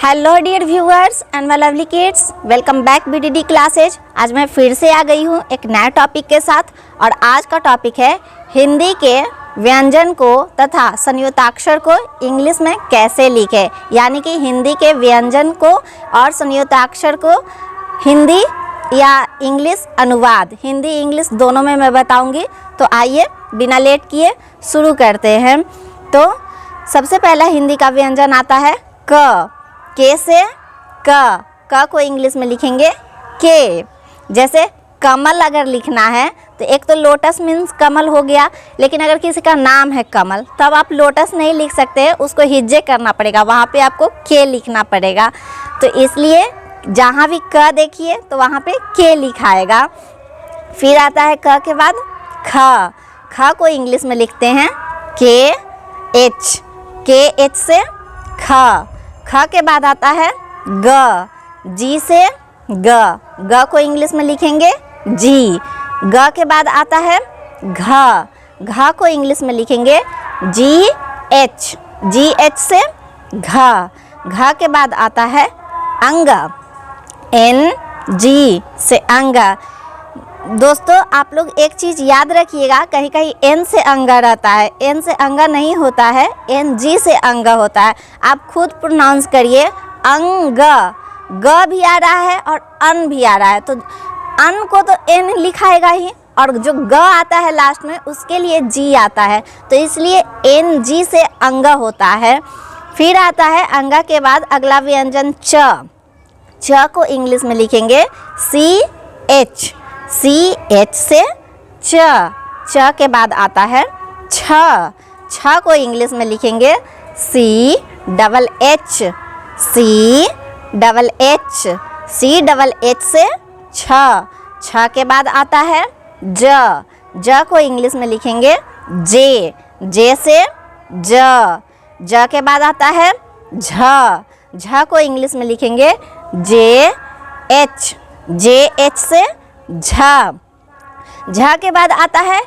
Hello dear viewers and my lovely kids, welcome back BDD classes. आज मैं फिर से आ गई हूँ एक नए टॉपिक के साथ और आज का टॉपिक है हिंदी के व्यंजन को तथा संयुक्ताक्षर को इंग्लिश में कैसे लिखें, यानी कि हिंदी के व्यंजन को और संयुक्ताक्षर को हिंदी या इंग्लिश अनुवाद, हिंदी इंग्लिश दोनों में मैं बताऊँगी। तो आइए बिना लेट किए शुरू करते हैं। तो सबसे पहला हिंदी का व्यंजन आता है क। के से क को इंग्लिश में लिखेंगे के। जैसे कमल अगर लिखना है तो एक तो लोटस मीन्स कमल हो गया, लेकिन अगर किसी का नाम है कमल तब आप लोटस नहीं लिख सकते, उसको हिज्जे करना पड़ेगा, वहाँ पे आपको के लिखना पड़ेगा। तो इसलिए जहाँ भी क देखिए तो वहाँ पे के लिखाएगा। फिर आता है क के बाद ख को इंग्लिश में लिखते हैं के एच से ख के बाद आता है ग, जी से ग को इंग्लिश में लिखेंगे जी। ग के बाद आता है घ को इंग्लिश में लिखेंगे जी एच से घ के बाद आता है अंग, एन जी से अंग। दोस्तों आप लोग एक चीज़ याद रखिएगा, कहीं कहीं एन से अंगा रहता है, एन से अंगा नहीं होता है, एन जी से अंगा होता है। आप खुद प्रोनाउंस करिए, अंग ग भी आ रहा है और अन भी आ रहा है, तो अन को तो एन लिखाएगा ही और जो ग आता है लास्ट में उसके लिए जी आता है, तो इसलिए एन जी से अंगा होता है। फिर आता है अंगा के बाद अगला व्यंजन च को इंग्लिश में लिखेंगे सी एच से च के बाद आता है छ को इंग्लिश में लिखेंगे सी डबल एच से छ के बाद आता है ज को इंग्लिश में लिखेंगे जे से ज के बाद आता है झ को इंग्लिश में लिखेंगे जे एच से झ के बाद आता है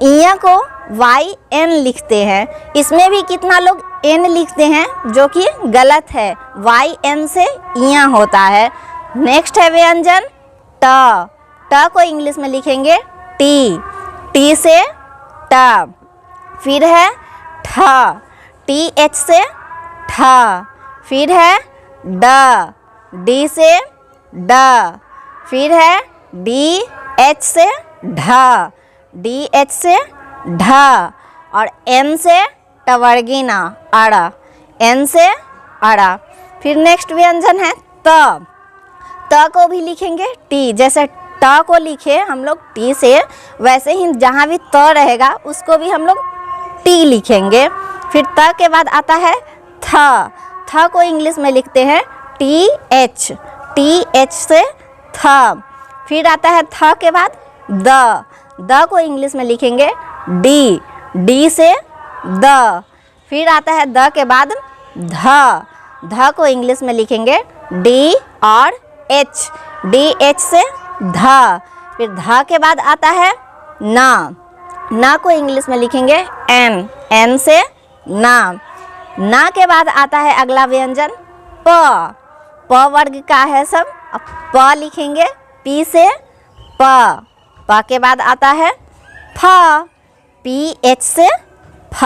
इया को वाई एन लिखते हैं। इसमें भी कितना लोग एन लिखते हैं जो कि गलत है, वाई एन से इया होता है। नेक्स्ट है व्यंजन ट को इंग्लिश में लिखेंगे टी से ट। फिर है टी एच से ठ। फिर है डी से ड। फिर है डी एच से ढ और एन से टवर्गिना अड़ा, एन से अड़ा। फिर नेक्स्ट व्यंजन है त को भी लिखेंगे टी, जैसे ट को लिखे हम लोग टी से, वैसे ही जहाँ भी त रहेगा उसको भी हम लोग टी लिखेंगे। फिर त के बाद आता है थ को इंग्लिश में लिखते हैं टी एच से थ। फिर आता है थ के बाद द को इंग्लिश में लिखेंगे डी से द। फिर आता है द के बाद ध को इंग्लिश में लिखेंगे डी और एच से ध। फिर ध के बाद आता है न को इंग्लिश में लिखेंगे एन से न के बाद आता है अगला व्यंजन प वर्ग का है सब। अब प लिखेंगे पी से प के बाद आता है पी एच से फ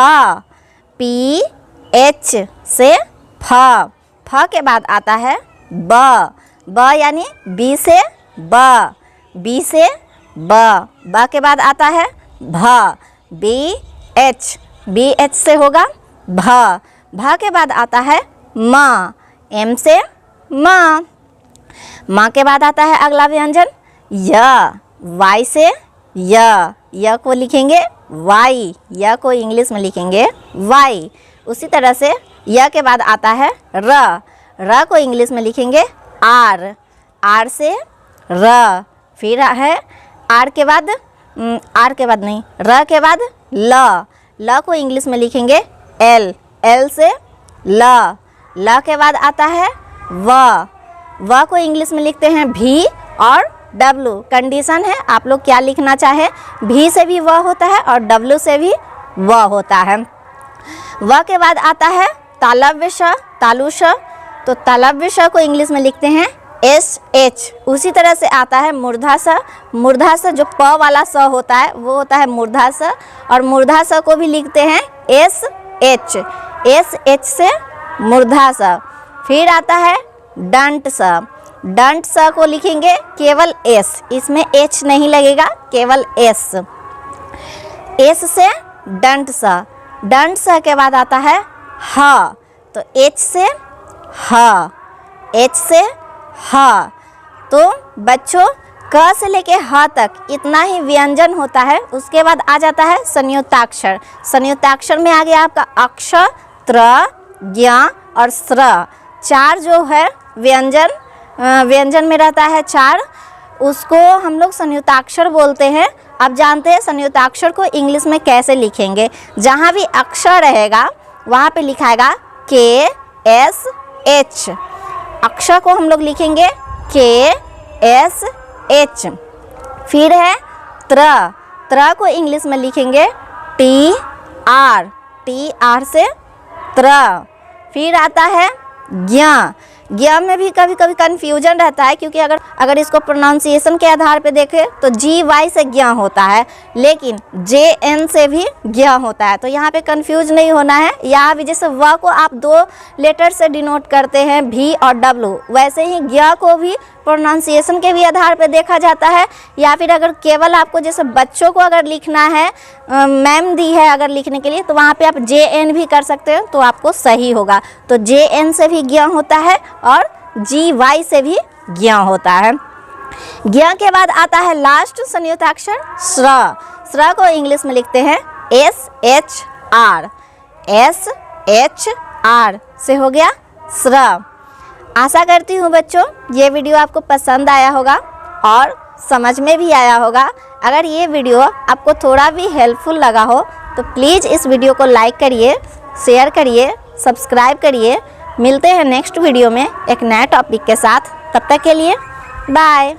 के बाद आता है ब यानी बी से ब के बाद आता है बी एच से होगा भ के बाद आता है एम से माँ के बाद आता है अगला व्यंजन वाई से य को लिखेंगे वाई, य को इंग्लिश में लिखेंगे वाई। उसी तरह से य के बाद आता है र को इंग्लिश में लिखेंगे आर से र। फिर है र के बाद ल को इंग्लिश में लिखेंगे एल से ल के बाद आता है व को इंग्लिश में लिखते हैं भी और डब्लू। कंडीशन है आप लोग क्या लिखना चाहे, भी से भी व होता है और डब्लू से भी व होता है। व के बाद आता है तालव्य श, तालु श, तो तालव्य श को इंग्लिश में लिखते हैं SH। उसी तरह से आता है मूर्धा स, मूर्धा स जो प वाला स होता है वो होता है मूर्धा स, और मूर्धा स को भी लिखते हैं SH, SH से मूर्धा स। फिर आता है दंत स, दंत स को लिखेंगे केवल S, इसमें H नहीं लगेगा, केवल S, S से दंत स। दंत स के बाद आता है ह, तो H से ह, H से ह। तो बच्चों क से लेके ह तक इतना ही व्यंजन होता है। उसके बाद आ जाता है संयुक्ताक्षर। संयुक्ताक्षर में आ गया आपका अक्ष, त्र, ज्ञ और स्र। चार जो है व्यंजन में रहता है चार, उसको हम लोग संयुक्ताक्षर बोलते हैं। अब जानते हैं संयुक्ताक्षर को इंग्लिश में कैसे लिखेंगे। जहाँ भी अक्षर रहेगा वहाँ पे लिखाएगा KSH, अक्षर को हम लोग लिखेंगे KSH। फिर है त्र, त्र को इंग्लिश में लिखेंगे TR, TR से त्र। फिर आता है ज्ञ, ज्ञ में भी कभी कभी कन्फ्यूजन रहता है, क्योंकि अगर इसको प्रोनाउंसिएशन के आधार पे देखें तो GY से ज्ञ होता है, लेकिन JN से भी ज्ञ होता है। तो यहाँ पे कंफ्यूज नहीं होना है। यहाँ भी जैसे व को आप दो लेटर से डिनोट करते हैं V और W, वैसे ही ज्ञ को भी प्रोनाउंसिएशन के भी आधार पे देखा जाता है। या फिर अगर केवल आपको जैसे बच्चों को अगर लिखना है, मैम दी है अगर लिखने के लिए, तो वहाँ पे आप JN भी कर सकते हो, तो आपको सही होगा। तो JN से भी ज्ञ होता है और GY से भी ज्ञ होता है। ज्ञ के बाद आता है लास्ट संयुक्ताक्षर स्र। स्र को इंग्लिश में लिखते हैं SHR, SHR से हो गया स्र। आशा करती हूँ बच्चों ये वीडियो आपको पसंद आया होगा और समझ में भी आया होगा। अगर ये वीडियो आपको थोड़ा भी हेल्पफुल लगा हो तो प्लीज़ इस वीडियो को लाइक करिए, शेयर करिए, सब्सक्राइब करिए। मिलते हैं नेक्स्ट वीडियो में एक नए टॉपिक के साथ। तब तक के लिए बाय।